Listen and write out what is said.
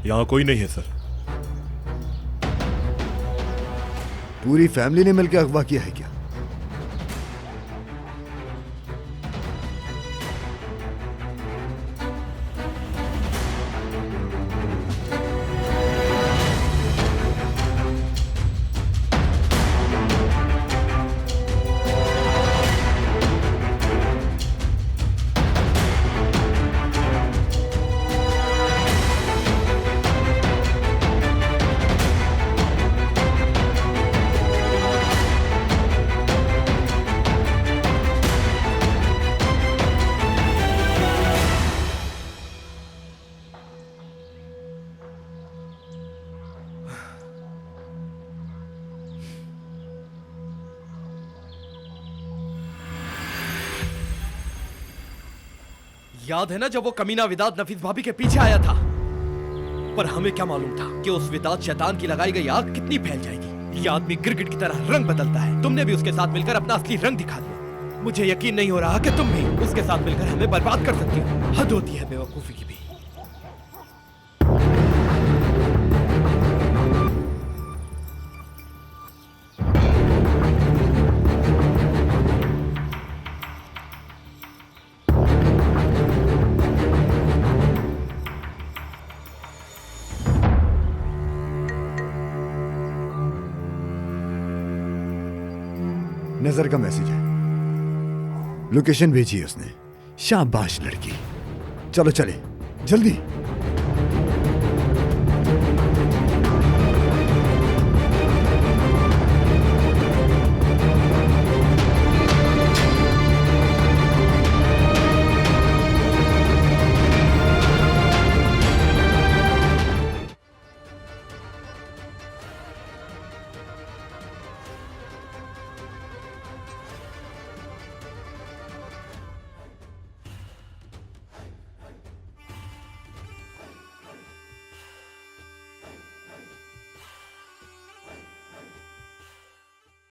यहाँ कोई नहीं है सर। पूरी फैमिली ने मिलकर अगवा किया है क्या? याद है ना जब वो कमीना विदात नफीस भाभी के पीछे आया था? पर हमें क्या मालूम था कि उस विदात शैतान की लगाई गई आग कितनी फैल जाएगी। ये आदमी गिरगिट की तरह रंग बदलता है। तुमने भी उसके साथ मिलकर अपना असली रंग दिखा दिया। मुझे यकीन नहीं हो रहा कि तुम भी उसके साथ मिलकर हमें बर्बाद कर सकती हो। हद होती है बेवकूफी की भी। नजर का मैसेज है, लोकेशन भेजी है उसने। शाबाश लड़की, चलो चले जल्दी।